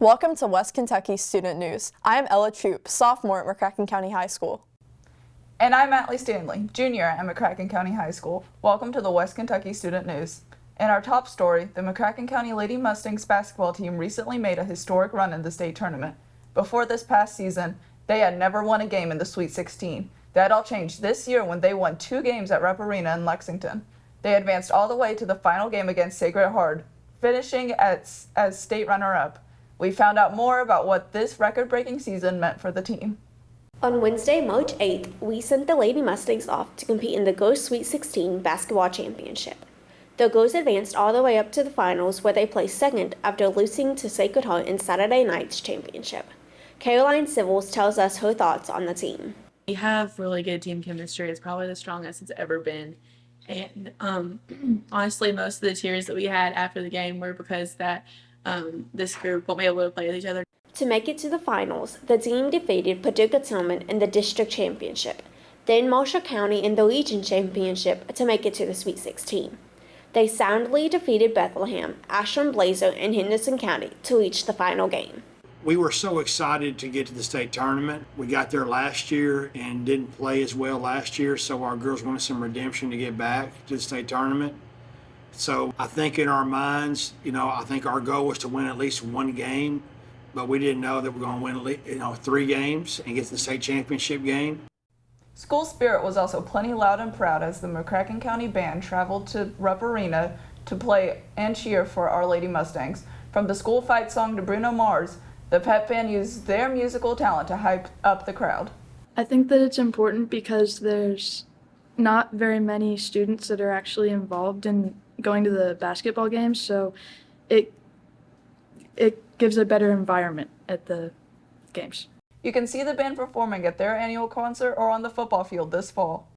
Welcome to West Kentucky Student News. I am Ella Troop, sophomore at McCracken County High School. And I'm Atlee Stanley, junior at McCracken County High School. Welcome to the West Kentucky Student News. In our top story, the McCracken County Lady Mustangs basketball team recently made a historic run in the state tournament. Before this past season, they had never won a game in the Sweet 16. That all changed this year when they won 2 games at Rupp Arena in Lexington. They advanced all the way to the final game against Sacred Heart, finishing as state runner-up. We found out more about what this record-breaking season meant for the team. On Wednesday, March 8th, we sent the Lady Mustangs off to compete in the Girls Sweet 16 Basketball Championship. The girls advanced all the way up to the finals, where they placed second after losing to Sacred Heart in Saturday night's championship. Caroline Civils tells us her thoughts on the team. We have really good team chemistry. It's probably the strongest it's ever been. And honestly, most of the tears that we had after the game were because that this group won't be able to play with each other. To make it to the finals, the team defeated Paducah Tillman in the district championship, then Marshall County in the region championship to make it to the Sweet 16. They soundly defeated Bethlehem, Ashland Blazer, and Henderson County to reach the final game. We were so excited to get to the state tournament. We got there last year and didn't play as well last year, so our girls wanted some redemption to get back to the state tournament. So I think in our minds, I think our goal was to win at least 1 game, but we didn't know that we're going to win 3 games and get to the state championship game. School spirit was also plenty loud and proud as the McCracken County Band traveled to Rupp Arena to play and cheer for Our Lady Mustangs. From the school fight song to Bruno Mars, the pep band used their musical talent to hype up the crowd. I think that it's important because there's not very many students that are actually involved in going to the basketball games, so it gives a better environment at the games. You can see the band performing at their annual concert or on the football field this fall.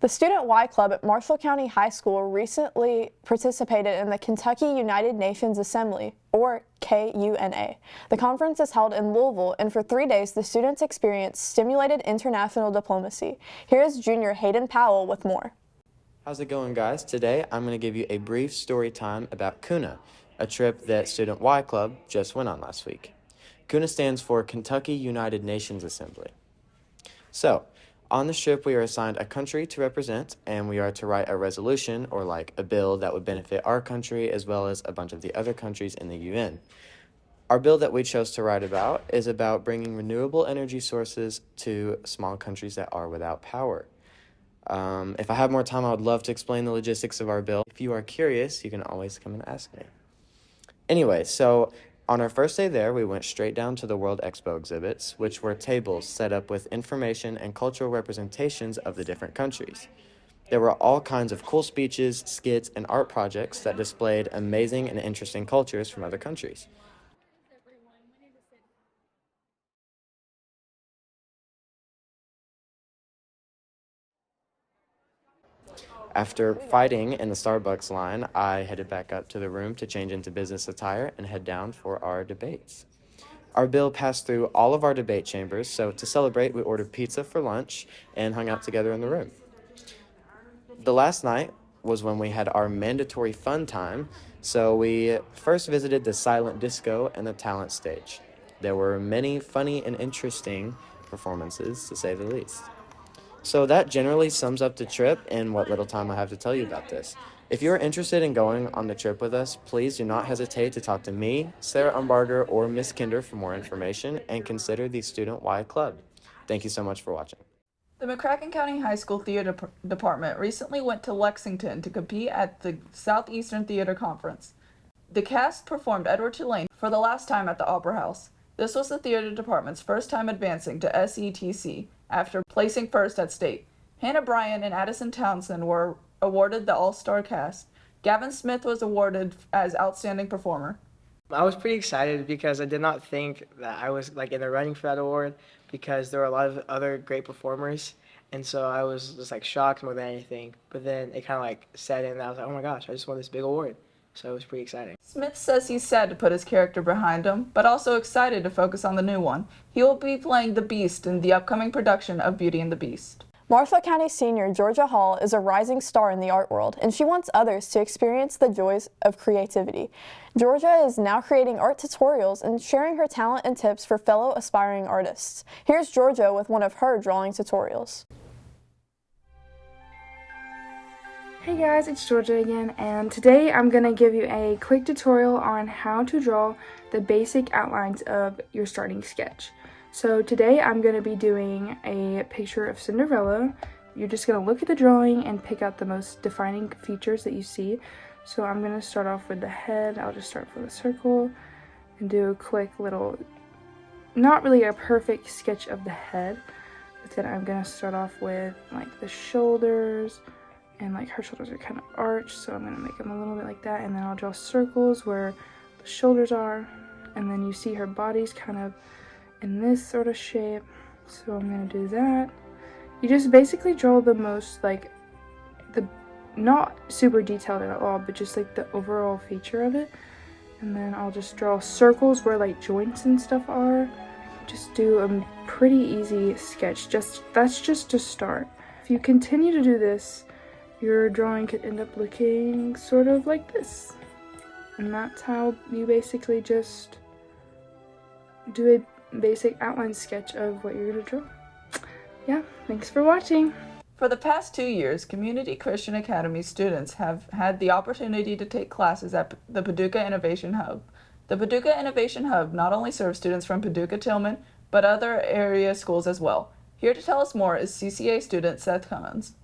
The Student Y Club at Marshall County High School recently participated in the Kentucky United Nations Assembly, or KUNA. The conference is held in Louisville, and for 3 days the students experienced stimulated international diplomacy. Here is junior Hayden Powell with more. How's it going, guys? Today I'm going to give you a brief story time about CUNA, a trip that Student Y Club just went on last week. CUNA stands for Kentucky United Nations Assembly. So, on this trip we are assigned a country to represent, and we are to write a resolution, or like a bill that would benefit our country as well as a bunch of the other countries in the UN. Our bill that we chose to write about is about bringing renewable energy sources to small countries that are without power. If I have more time, I would love to explain the logistics of our bill. If you are curious, you can always come and ask me. Anyway, so on our first day there, we went straight down to the World Expo exhibits, which were tables set up with information and cultural representations of the different countries. There were all kinds of cool speeches, skits, and art projects that displayed amazing and interesting cultures from other countries. After fighting in the Starbucks line, I headed back up to the room to change into business attire and head down for our debates. Our bill passed through all of our debate chambers, so to celebrate, we ordered pizza for lunch and hung out together in the room. The last night was when we had our mandatory fun time, so we first visited the silent disco and the talent stage. There were many funny and interesting performances, to say the least. So that generally sums up the trip and what little time I have to tell you about this. If you're interested in going on the trip with us, please do not hesitate to talk to me, Sarah Umbarger, or Miss Kinder for more information, and consider the Student Y Club. Thank you so much for watching. The McCracken County High School Theatre Department recently went to Lexington to compete at the Southeastern Theatre Conference. The cast performed Edward Tulane for the last time at the Opera House. This was the theater department's first time advancing to SETC after placing first at state. Hannah Bryan and Addison Townsend were awarded the All-Star cast. Gavin Smith was awarded as Outstanding Performer. I was pretty excited because I did not think that I was in the running for that award because there were a lot of other great performers, and so I was just shocked more than anything. But then it kind of set in and I was like, oh my gosh, I just won this big award. So it was pretty exciting. Smith says he's sad to put his character behind him, but also excited to focus on the new one. He will be playing the Beast in the upcoming production of Beauty and the Beast. Marshall County senior Georgia Hall is a rising star in the art world, and she wants others to experience the joys of creativity. Georgia is now creating art tutorials and sharing her talent and tips for fellow aspiring artists. Here's Georgia with one of her drawing tutorials. Hey guys, it's Georgia again, and today I'm going to give you a quick tutorial on how to draw the basic outlines of your starting sketch. So today I'm going to be doing a picture of Cinderella. You're just going to look at the drawing and pick out the most defining features that you see. So I'm going to start off with the head. I'll just start with a circle and do a quick little, not really a perfect sketch of the head, but then I'm going to start off with like the shoulders. And like her shoulders are kind of arched, so I'm going to make them a little bit like that, and then I'll draw circles where the shoulders are, and then you see her body's kind of in this sort of shape, so I'm going to do that. You just basically draw the most, like, the not super detailed at all, but just like the overall feature of it, and then I'll just draw circles where like joints and stuff are. Just do a pretty easy sketch. That's just to start. If you continue to do this, your drawing could end up looking sort of like this. And that's how you basically just do a basic outline sketch of what you're going to draw. Yeah, thanks for watching. For the past 2 years, Community Christian Academy students have had the opportunity to take classes at the Paducah Innovation Hub. The Paducah Innovation Hub not only serves students from Paducah-Tillman, but other area schools as well. Here to tell us more is CCA student Seth Cummins.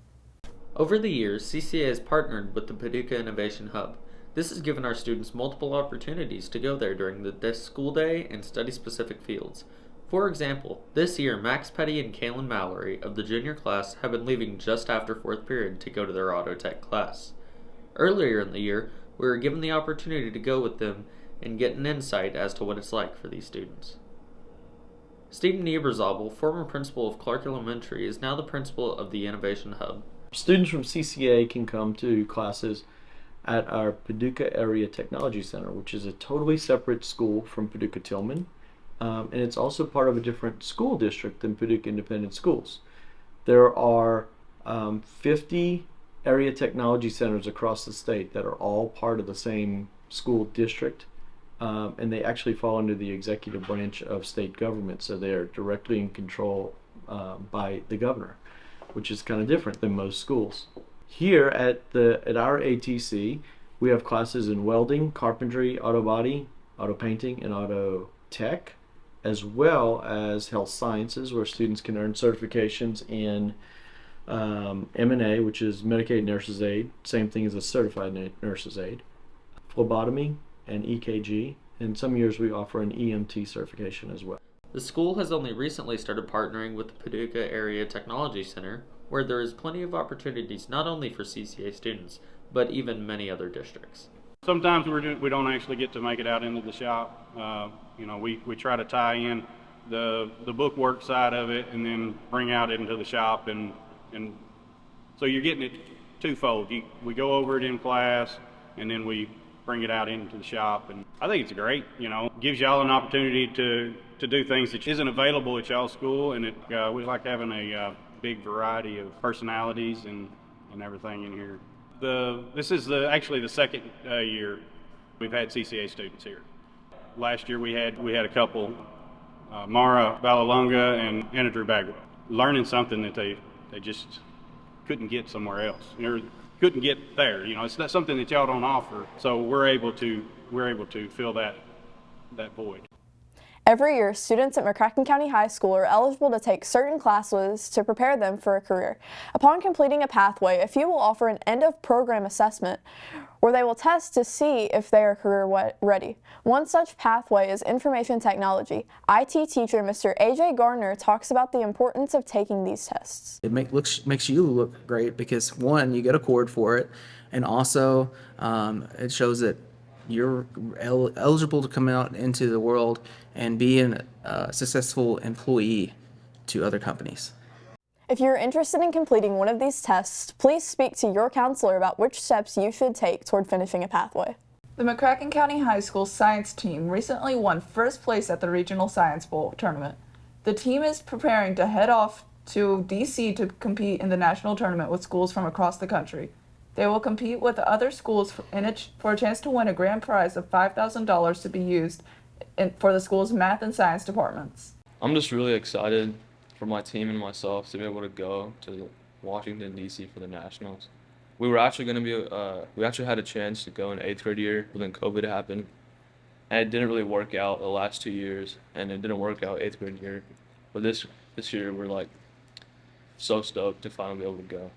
Over the years, CCA has partnered with the Paducah Innovation Hub. This has given our students multiple opportunities to go there during the school day and study specific fields. For example, this year Max Petty and Kaylin Mallory of the junior class have been leaving just after 4th period to go to their auto tech class. Earlier in the year, we were given the opportunity to go with them and get an insight as to what it's like for these students. Stephen Eberzabel, former principal of Clark Elementary, is now the principal of the Innovation Hub. Students from CCA can come to classes at our Paducah Area Technology Center, which is a totally separate school from Paducah-Tillman, and it's also part of a different school district than Paducah Independent Schools. There are 50 area technology centers across the state that are all part of the same school district, and they actually fall under the executive branch of state government, so they are directly in control by the governor, which is kind of different than most schools. Here at our ATC, we have classes in welding, carpentry, auto body, auto painting, and auto tech, as well as health sciences, where students can earn certifications in M&A, which is Medicaid Nurses Aid, same thing as a certified nurses aid, phlebotomy, and EKG, and some years we offer an EMT certification as well. The school has only recently started partnering with the Paducah Area Technology Center, where there is plenty of opportunities not only for CCA students, but even many other districts. Sometimes we don't actually get to make it out into the shop. We try to tie in the bookwork side of it and then bring out into the shop, and so you're getting it twofold. We go over it in class, and then we bring it out into the shop, and I think it's great. Gives y'all an opportunity to do things that isn't available at y'all's school, and we like having a big variety of personalities and everything in here. This is actually the second year we've had CCA students here. Last year we had a couple, Mara Valalunga and Anna Drew Bagwell, learning something that they just couldn't get somewhere else. Couldn't get there. It's not something that y'all don't offer, so we're able to fill that void. Every year, students at McCracken County High School are eligible to take certain classes to prepare them for a career. Upon completing a pathway, a few will offer an end-of-program assessment where they will test to see if they are career ready. One such pathway is information technology. IT teacher Mr. AJ Garner talks about the importance of taking these tests. It makes you look great because, one, you get a cord for it, and also it shows that you're eligible to come out into the world and be a successful employee to other companies. If you're interested in completing one of these tests, please speak to your counselor about which steps you should take toward finishing a pathway. The McCracken County High School science team recently won first place at the Regional Science Bowl tournament. The team is preparing to head off to DC to compete in the national tournament with schools from across the country. They will compete with other schools for a chance to win a grand prize of $5,000 to be used for the school's math and science departments. I'm just really excited for my team and myself to be able to go to Washington, D.C. for the Nationals. We were actually going to be, we actually had a chance to go in 8th grade year, but then COVID happened. And it didn't really work out the last 2 years, and it didn't work out 8th grade year. But this year, we're like so stoked to finally be able to go.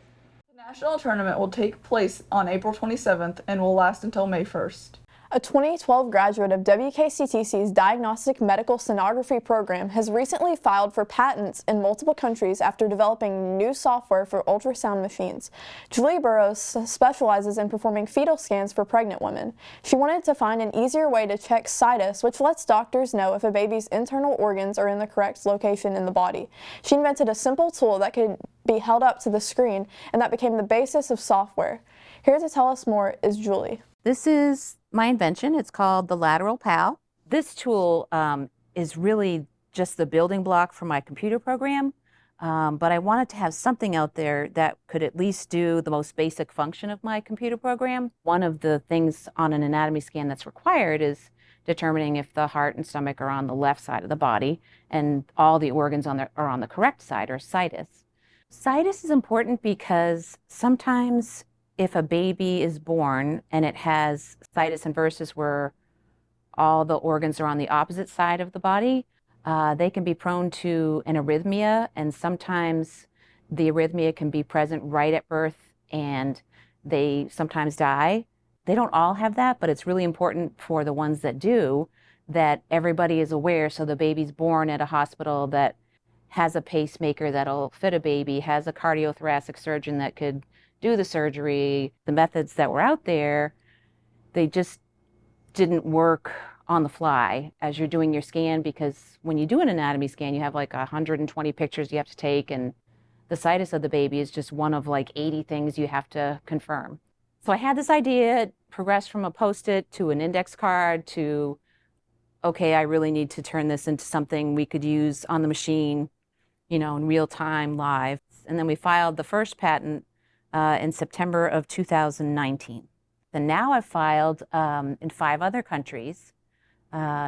The national tournament will take place on April 27th and will last until May 1st. A 2012 graduate of WKCTC's Diagnostic Medical Sonography program has recently filed for patents in multiple countries after developing new software for ultrasound machines. Julie Buros specializes in performing fetal scans for pregnant women. She wanted to find an easier way to check situs, which lets doctors know if a baby's internal organs are in the correct location in the body. She invented a simple tool that could be held up to the screen, and that became the basis of software. Here to tell us more is Julie. This is my invention. It's called the Lateral PAL. This tool is really just the building block for my computer program, but I wanted to have something out there that could at least do the most basic function of my computer program. One of the things on an anatomy scan that's required is determining if the heart and stomach are on the left side of the body and all the organs are on the correct side, or situs. Situs is important because sometimes if a baby is born and it has situs inversus, where all the organs are on the opposite side of the body, they can be prone to an arrhythmia, and sometimes the arrhythmia can be present right at birth and they sometimes die. They don't all have that, but it's really important for the ones that do that everybody is aware, so the baby's born at a hospital that has a pacemaker that'll fit a baby, has a cardiothoracic surgeon that could do the surgery. The methods that were out there, they just didn't work on the fly as you're doing your scan, because when you do an anatomy scan, you have like 120 pictures you have to take, and the situs of the baby is just one of like 80 things you have to confirm. So I had this idea, it progressed from a Post-it to an index card to, okay, I really need to turn this into something we could use on the machine, you know, in real time, live. And then we filed the first patent in September of 2019. And now I've filed in 5 other countries,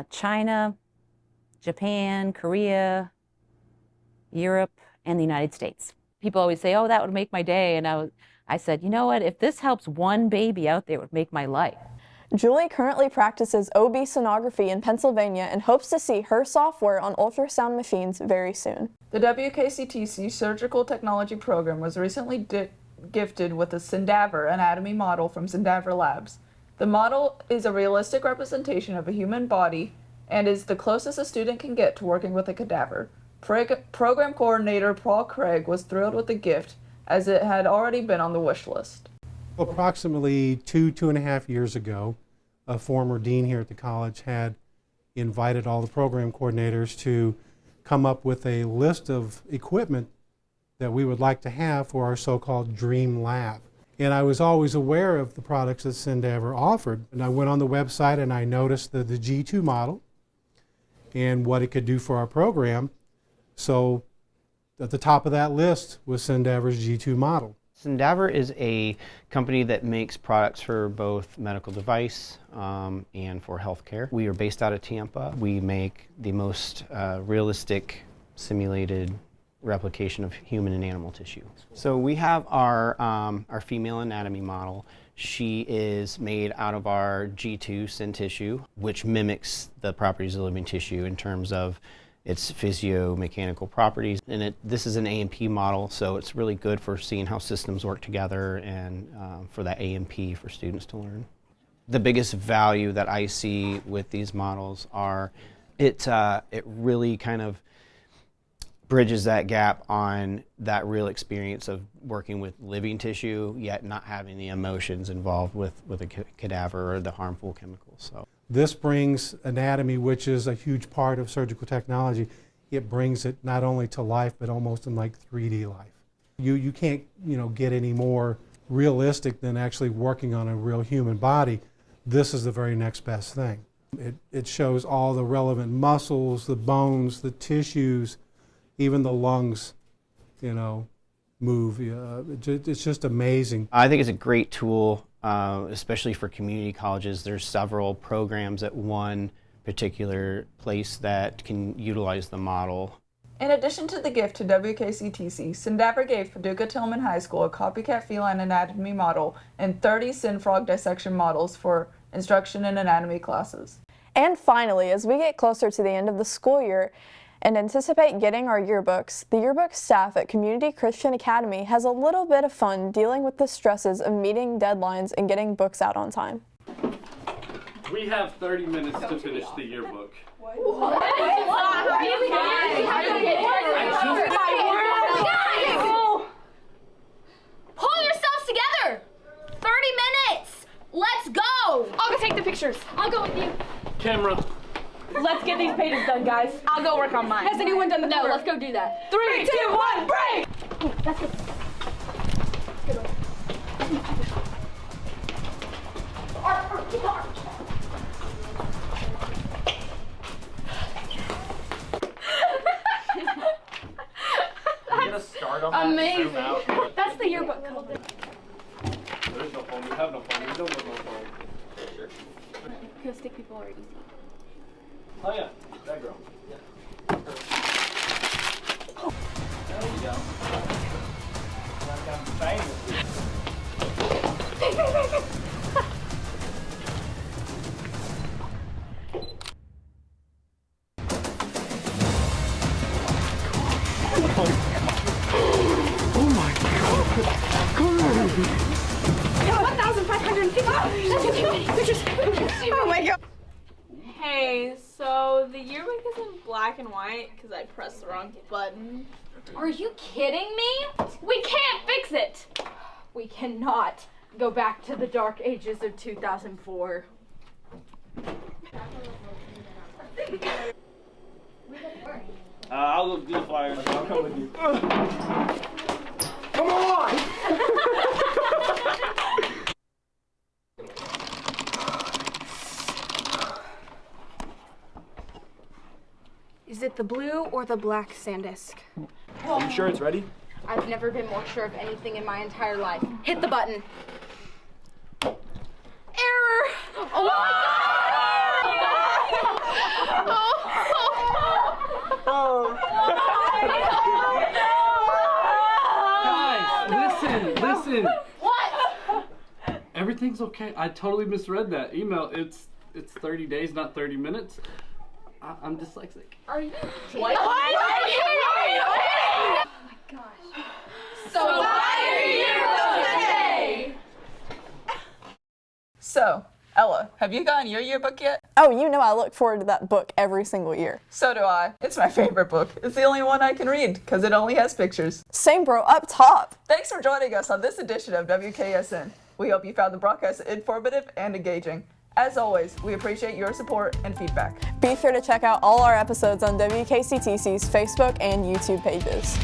China, Japan, Korea, Europe, and the United States. People always say, oh, that would make my day. And I said, you know what, if this helps one baby out there, it would make my life. Julie currently practices OB sonography in Pennsylvania and hopes to see her software on ultrasound machines very soon. The WKCTC Surgical Technology Program was recently gifted with a Syndaver anatomy model from Syndaver Labs. The model is a realistic representation of a human body and is the closest a student can get to working with a cadaver. Program coordinator Paul Craig was thrilled with the gift, as it had already been on the wish list. Approximately 2.5 years ago, a former dean here at the college had invited all the program coordinators to come up with a list of equipment that we would like to have for our so-called dream lab. And I was always aware of the products that Syndaver offered. And I went on the website and I noticed the G2 model and what it could do for our program. So at the top of that list was Syndaver's G2 model. Syndaver is a company that makes products for both medical device and for healthcare. We are based out of Tampa. We make the most realistic simulated replication of human and animal tissue. So we have our female anatomy model. She is made out of our G2 syn tissue, which mimics the properties of living tissue in terms of its physio-mechanical properties. And this is an A&P model, so it's really good for seeing how systems work together and for that A&P for students to learn. The biggest value that I see with these models are it really kind of bridges that gap on that real experience of working with living tissue, yet not having the emotions involved with a cadaver or the harmful chemicals. So this brings anatomy, which is a huge part of surgical technology. It brings it not only to life, but almost in like 3D life. You can't, get any more realistic than actually working on a real human body. This is the very next best thing. It shows all the relevant muscles, the bones, the tissues, even the lungs move. It's just amazing. I think it's a great tool, especially for community colleges. There's several programs at one particular place that can utilize the model. In addition to the gift to WKCTC, Syndaver gave Paducah Tillman High School a copycat feline anatomy model and 30 sin frog dissection models for instruction in anatomy classes. And finally, as we get closer to the end of the school year and anticipate getting our yearbooks, the yearbook staff at Community Christian Academy has a little bit of fun dealing with the stresses of meeting deadlines and getting books out on time. We have 30 minutes to finish the yearbook. Pull yourselves together! 30 minutes! Let's go! I'll go take the pictures. I'll go with you. Camera. Let's get these pages done, guys. I'll go work on mine. Has anyone done the cover? No, let's go do that. 3, 2, 1, break! Ooh, that's good. Good one. Keep on. We're gonna start on that. Amazing. Zoom out. That's the yearbook cover. There is no phone. We have no phone. We don't have no phone. Sure. Acoustic people are easy. Oh yeah, that girl. Yeah. There you go. Like I'm famous. Oh my god! Come on! 1,550! That's too many pictures! Oh my god! Hey, so the yearbook is in black and white because I pressed the wrong button. Are you kidding me? We can't fix it! We cannot go back to the dark ages of 2004. I'll go do the flyers. I'll come with you. Come on! Is it the blue or the black SanDisk? Are you sure it's ready? I've never been more sure of anything in my entire life. Hit the button. Error! Oh my Guys, listen. What? Everything's okay. I totally misread that email. It's 30 days, not 30 minutes. I'm dyslexic. Are you? What? Oh my gosh. So why are you here today? So, Ella, have you gotten your yearbook yet? Oh, you know I look forward to that book every single year. So do I. It's my favorite book. It's the only one I can read because it only has pictures. Same bro, up top. Thanks for joining us on this edition of WKSN. We hope you found the broadcast informative and engaging. As always, we appreciate your support and feedback. Be sure to check out all our episodes on WKCTC's Facebook and YouTube pages.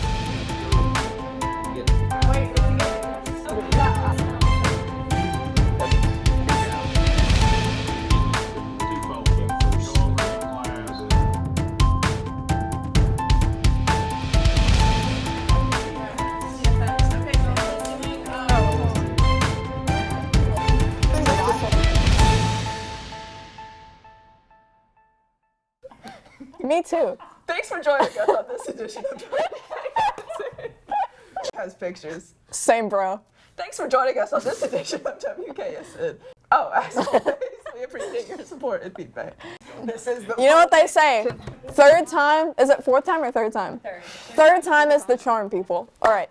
Me too. Thanks for joining us on this edition of WKSN. Has pictures. Same bro. Thanks for joining us on this edition of WKSN. Oh, as always, we appreciate your support and feedback. This is the You know what they say? Third time, is it fourth time or third time? Third time is the charm, people. All right.